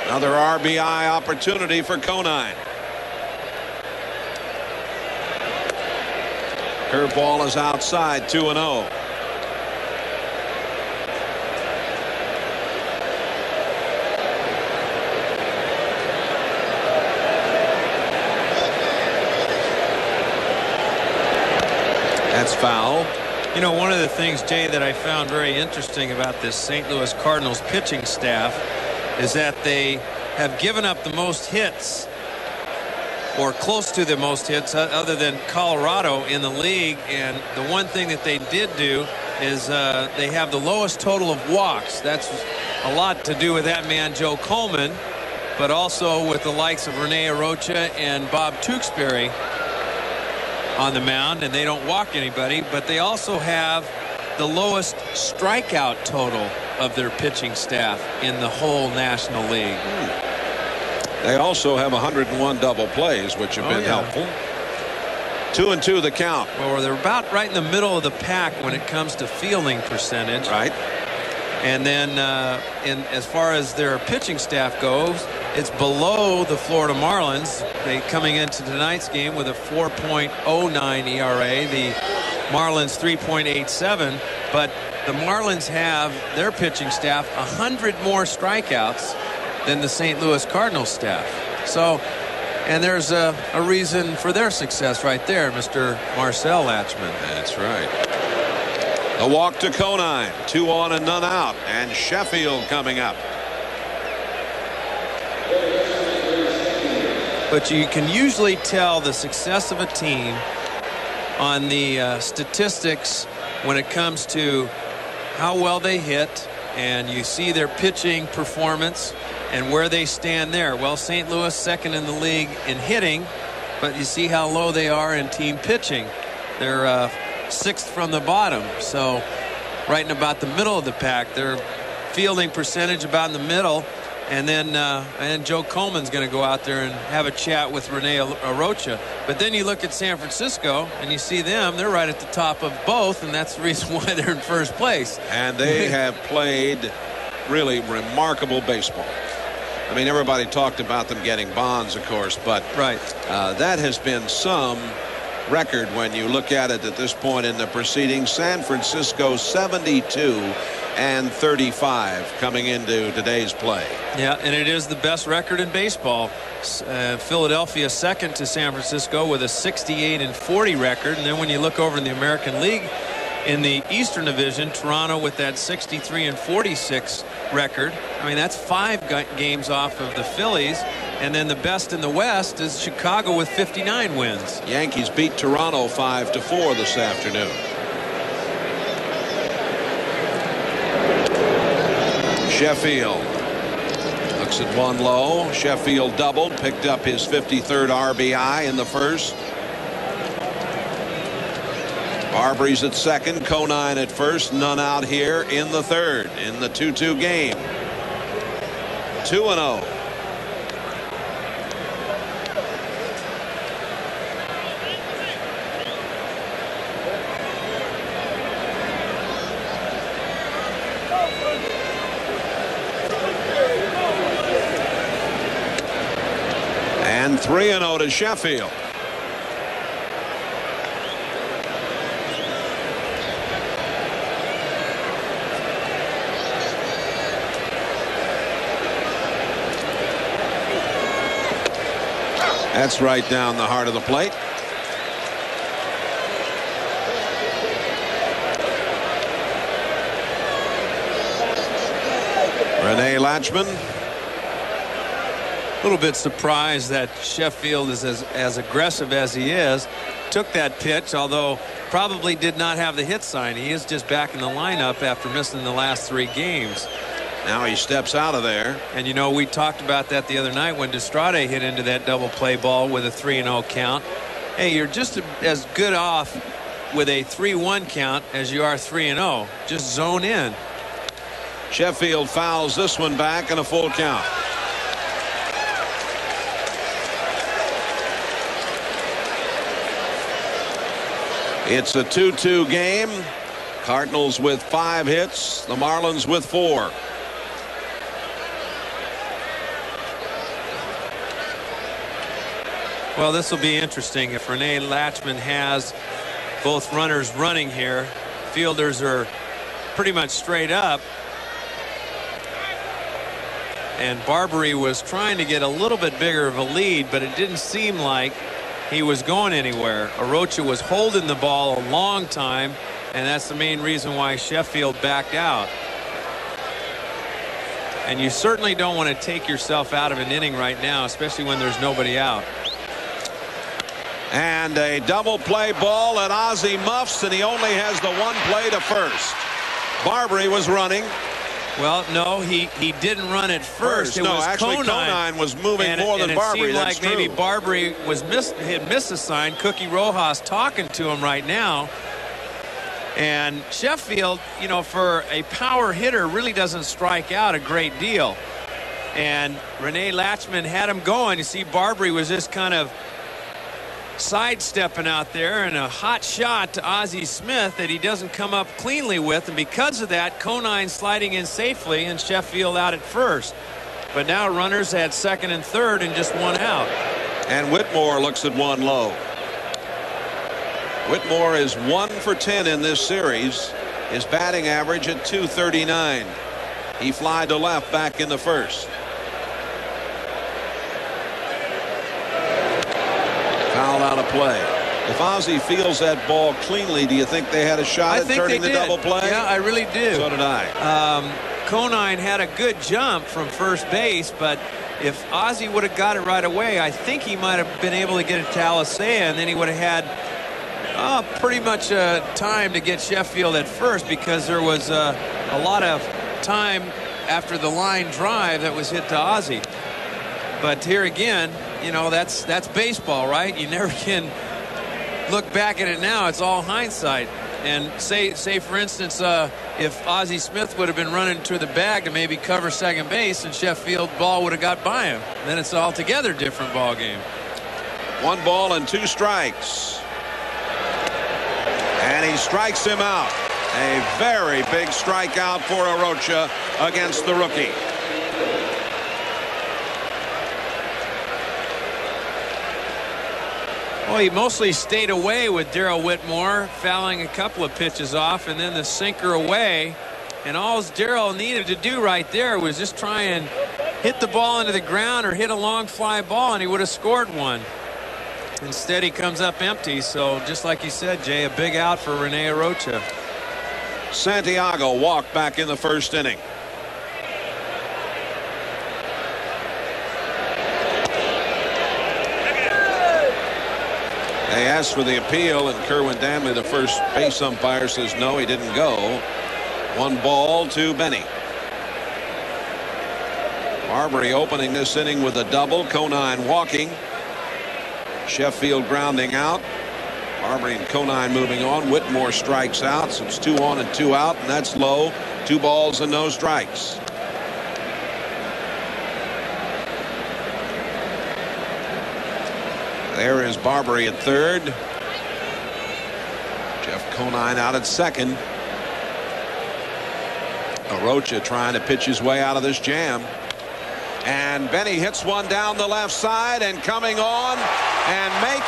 Another RBI opportunity for Conine. Curveball is outside, 2-0. That's foul. You know, one of the things, Jay, that I found very interesting about this St. Louis Cardinals pitching staff is that they have given up the most hits, or close to the most hits, other than Colorado in the league. And the one thing that they did do is they have the lowest total of walks. That's a lot to do with that man, Joe Coleman, but also with the likes of Rene Arocha and Bob Tewksbury on the mound, and they don't walk anybody. But they also have the lowest strikeout total of their pitching staff in the whole National League. They also have 101 double plays, which have been helpful. 2-2 the count. Well, they're about right in the middle of the pack when it comes to fielding percentage. Right. And then as far as their pitching staff goes, it's below the Florida Marlins. They coming into tonight's game with a 4.09 ERA. The Marlins 3.87. But the Marlins have their pitching staff 100 more strikeouts than the St. Louis Cardinals staff. So, and there's a reason for their success right there, Mr. Marcel Latchman. That's right. The walk to Conine, 2 on and none out, and Sheffield coming up. But you can usually tell the success of a team on the statistics when it comes to how well they hit, and you see their pitching performance and where they stand there. Well, St. Louis second in the league in hitting, but you see how low they are in team pitching. They're sixth from the bottom, so right in about the middle of the pack. Their fielding percentage about in the middle, and then Joe Coleman's going to go out there and have a chat with Rene Arocha. But then you look at San Francisco and you see them, they're right at the top of both, and that's the reason why they're in first place. And they have played really remarkable baseball. I mean, everybody talked about them getting Bonds, of course, but that has been some record when you look at it at this point in the proceedings. San Francisco 72-35 coming into today's play. Yeah, and it is the best record in baseball. Philadelphia second to San Francisco with a 68-40 record. And then when you look over in the American League in the Eastern Division, Toronto with that 63-46 record. I mean, that's 5 games off of the Phillies. And then the best in the West is Chicago with 59 wins. Yankees beat Toronto 5-4 this afternoon. Sheffield looks at one low. Sheffield doubled, picked up his 53rd RBI in the first. Barbry's at second, Conine at first, none out here in the third in the 2-2 game. 2-0. And 3-0 to Sheffield. That's right down the heart of the plate. Rene Latchman. A little bit surprised that Sheffield is as aggressive as he is. Took that pitch, although probably did not have the hit sign. He is just back in the lineup after missing the last 3 games. Now he steps out of there. And you know, we talked about that the other night when Destrade hit into that double play ball with a 3-0 count. Hey, you're just as good off with a 3-1 count as you are 3-0. Just zone in. Sheffield fouls this one back and a full count. It's a 2-2 game. Cardinals with 5 hits, the Marlins with 4. Well, this will be interesting. If Rene Lachemann has both runners running here, fielders are pretty much straight up. And Barbary was trying to get a little bit bigger of a lead, but it didn't seem like he was going anywhere. Arocha was holding the ball a long time, and that's the main reason why Sheffield backed out. And you certainly don't want to take yourself out of an inning right now, especially when there's nobody out. And a double play ball, and Ozzie muffs, and he only has the one play to first. Barbary was running. Well, no, he didn't run at first. It no, was actually Conine was moving more than Barbary. It seemed like maybe Barbary had missed a sign. Cookie Rojas talking to him right now. And Sheffield, you know, for a power hitter, really doesn't strike out a great deal. And Rene Lachemann had him going. You see, Barbary was just kind of sidestepping out there, and a hot shot to Ozzie Smith that he doesn't come up cleanly with, and because of that, Conine sliding in safely and Sheffield out at first. But now runners at second and third and just one out. And Whitmore looks at one low. Whitmore is 1 for 10 in this series. His batting average at .239. He fly to left back in the first. Foul out of play. If Ozzie feels that ball cleanly, do you think they had a shot at turning the double play? Yeah, I really do. So did I. Conine had a good jump from first base, but if Ozzie would have got it right away, I think he might have been able to get it to Alisea, and then he would have had pretty much time to get Sheffield at first, because there was a lot of time after the line drive that was hit to Ozzie. But here again, you know, that's baseball, right? You never can look back at it now. It's all hindsight. And say for instance, if Ozzie Smith would have been running to the bag to maybe cover second base, and Sheffield ball would have got by him, then it's an altogether different ball game. 1 ball and 2 strikes. And he strikes him out. A very big strikeout for Arocha against the rookie. Well, he mostly stayed away with Darrell Whitmore, fouling a couple of pitches off, and then the sinker away. And all Darrell needed to do right there was just try and hit the ball into the ground or hit a long fly ball, and he would have scored one. Instead, he comes up empty. So just like you said, Jay, a big out for Rene Arocha. Santiago walked back in the first inning. They asked for the appeal, and Kerwin Danley, the first base umpire, says no, he didn't go. 1 ball to Benny. Barbary opening this inning with a double. Conine walking. Sheffield grounding out. Barbary and Conine moving on. Whitmore strikes out, so it's 2 on and 2 out, and that's low. 2 balls and no strikes. There is Barbary at third. Jeff Conine out at second. Arocha trying to pitch his way out of this jam. And Benny hits one down the left side, and coming on and make